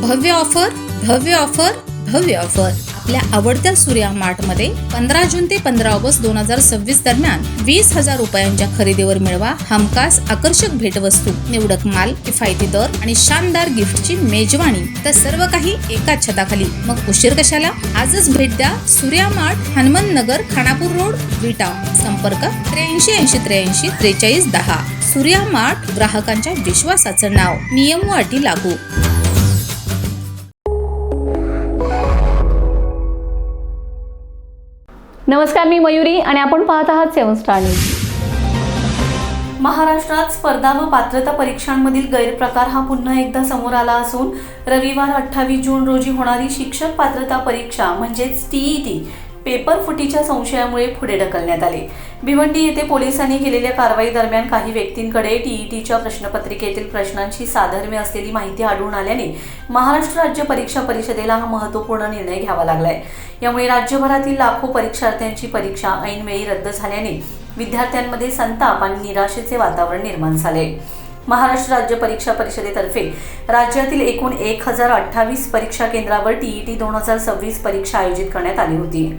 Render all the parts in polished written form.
भव्य ऑफर भव्य ऑफर भव्य ऑफर आपल्या आवडत्या सूर्या मार्ट मध्ये 15 जून ते 15 ऑगस्ट 2026 दरम्यान 20,000 रुपयांच्या खरेदीवर मिळवा हमखास आकर्षक भेटवस्तू, निवडक माल, किफायती दर आणि शानदार गिफ्टची मेजवानी. तर सर्व काही एकाच छताखाली. मग उशीर कशाला? आजच भेट द्या सूर्या मार्ट, हनुमान नगर, खानापूर रोड, विटा. संपर्क 83 43 10. सूर्या मार्ट, ग्राहकांच्या विश्वासाचं नाव. नियम व अटी लागू. नमस्कार, मी मयुरी आणि आपण पाहत आहात 7 स्टार न्यूज. महाराष्ट्रात स्पर्धा व पात्रता परीक्षांमधील गैरप्रकार हा पुन्हा एकदा समोर आला असून रविवार 28 जून रोजी होणारी शिक्षक पात्रता परीक्षा म्हणजेच TET पेपर फुटीच्या संशयामुळे पुढे ढकलण्यात आले. भिवंडी येथे पोलिसांनी केलेल्या कारवाई दरम्यान काही व्यक्तींकडे TETच्या प्रश्नपत्रिकेतील प्रश्नांची साधर्म्य असलेली माहिती आढळून आल्याने महाराष्ट्र राज्य परीक्षा परिषदेला हा महत्त्वपूर्ण निर्णय घ्यावा लागलाय. यामुळे राज्यभरातील लाखो परीक्षार्थ्यांची परीक्षा ऐनवेळी रद्द झाल्याने विद्यार्थ्यांमध्ये संताप आणि निराशेचे वातावरण निर्माण झाले. महाराष्ट्र राज्य परीक्षा परिषदेतर्फे राज्यातील एकूण 1028 परीक्षा केंद्रावर TET 2026 परीक्षा आयोजित करण्यात आली होती.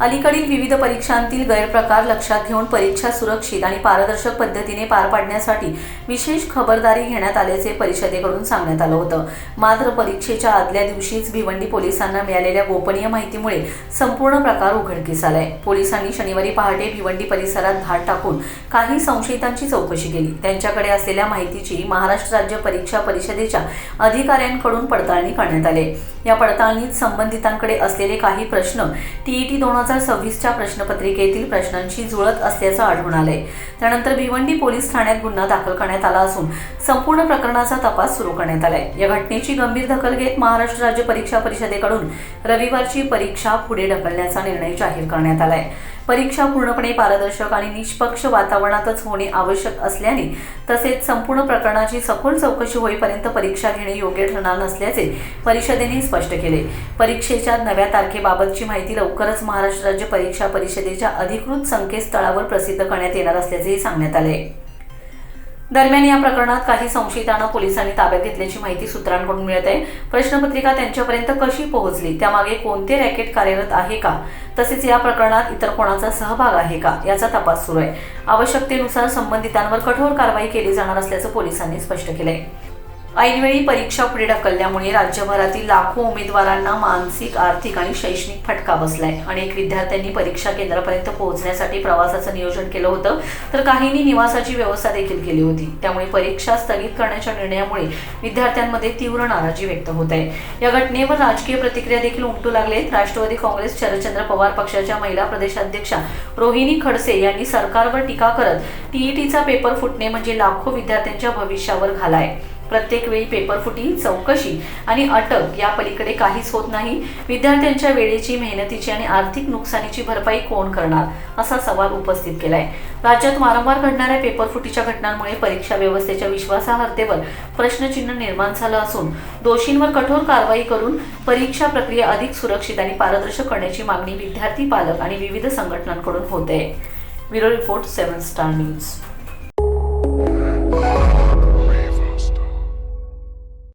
अलीकडील विविध परीक्षांतील गैरप्रकार लक्षात घेऊन परीक्षा सुरक्षित आणि पारदर्शक पद्धतीने पार पाडण्यासाठी विशेष खबरदारी घेण्यात आल्याचे परिषदेकडून सांगण्यात आलं होतं. मात्र परीक्षेच्या आदल्या दिवशीच भिवंडी पोलिसांना मिळालेल्या गोपनीय माहितीमुळे संपूर्ण प्रकार उघडकीस आलाय. पोलिसांनी शनिवारी पहाटे भिवंडी परिसरात धाड टाकून काही संशयितांची चौकशी केली. त्यांच्याकडे असलेल्या माहितीची महाराष्ट्र राज्य परीक्षा परिषदेच्या अधिकाऱ्यांकडून पडताळणी करण्यात आली. या पडताळणीत संबंधितांकडे असलेले काही प्रश्न TET 2026च्या प्रश्नपत्रिकेतील प्रश्नांशी जुळत असल्याचं आढळून आलंय. त्यानंतर भिवंडी पोलीस ठाण्यात गुन्हा दाखल करण्यात आला असून संपूर्ण प्रकरणाचा तपास सुरू करण्यात आलाय. या घटनेची गंभीर दखल घेत महाराष्ट्र राज्य परीक्षा परिषदेकडून रविवारची परीक्षा पुढे ढकलण्याचा निर्णय जाहीर करण्यात आलाय. परीक्षा पूर्णपणे पारदर्शक आणि निष्पक्ष वातावरणातच होणे आवश्यक असल्याने तसेच संपूर्ण प्रकरणाची सखोल चौकशी होईपर्यंत परीक्षा घेणे योग्य ठरणार नसल्याचे परिषदेने स्पष्ट केले. परीक्षेच्या नव्या तारखेबाबतची माहिती लवकरच महाराष्ट्र राज्य परीक्षा परिषदेच्या अधिकृत संकेतस्थळावर प्रसिद्ध करण्यात येणार असल्याचेही सांगण्यात आले. दरम्यान या प्रकरणात काही संशयितांना पोलिसांनी ताब्यात घेतल्याची माहिती सूत्रांकडून मिळत आहे. प्रश्नपत्रिका त्यांच्यापर्यंत कशी पोहोचली, त्यामागे कोणते रॅकेट कार्यरत आहे का, तसेच या प्रकरणात इतर कोणाचा सहभाग आहे का याचा तपास सुरू आहे. आवश्यकतेनुसार संबंधितांवर कठोर कारवाई केली जाणार असल्याचं पोलिसांनी स्पष्ट केलंय. ऐनवेळी परीक्षा पुढे ढकलल्यामुळे राज्यभरातील लाखो उमेदवारांना मानसिक, आर्थिक आणि शैक्षणिक फटका बसलाय. अनेक विद्यार्थ्यांनी परीक्षा केंद्रापर्यंत पोहोचण्यासाठी प्रवासाचं नियोजन केलं होतं, तर काहींनी निवासाची व्यवस्था देखील केली होती. त्यामुळे परीक्षा स्थगित करण्याच्या निर्णयामुळे विद्यार्थ्यांमध्ये तीव्र नाराजी व्यक्त होत आहे. या घटनेवर राजकीय प्रतिक्रिया देखील उमटू लागलेत. राष्ट्रवादी काँग्रेस शरदचंद्र पवार पक्षाच्या महिला प्रदेशाध्यक्षा रोहिणी खडसे यांनी सरकारवर टीका करत TETचा पेपर फुटणे म्हणजे लाखो विद्यार्थ्यांच्या भविष्यावर घाला आहे. प्रत्येक वेळी पेपरफुटी, चौकशी आणि अटक या पलीकडे काहीच होत नाही. विद्यार्थ्यांच्या वेळेची, मेहनतीची आणि आर्थिक नुकसानीची भरपाई कोण करणार, असा सवाल उपस्थित केलाय. राज्यात वारंवार घडणाऱ्या पेपरफुटीच्या घटनांमुळे परीक्षा व्यवस्थेच्या विश्वासार्हतेवर प्रश्नचिन्ह निर्माण झालं असून दोषींवर कठोर कारवाई करून परीक्षा प्रक्रिया अधिक सुरक्षित आणि पारदर्शक करण्याची मागणी विद्यार्थी, पालक आणि विविध संघटनांकडून होत आहे. Bureau report 7 star news.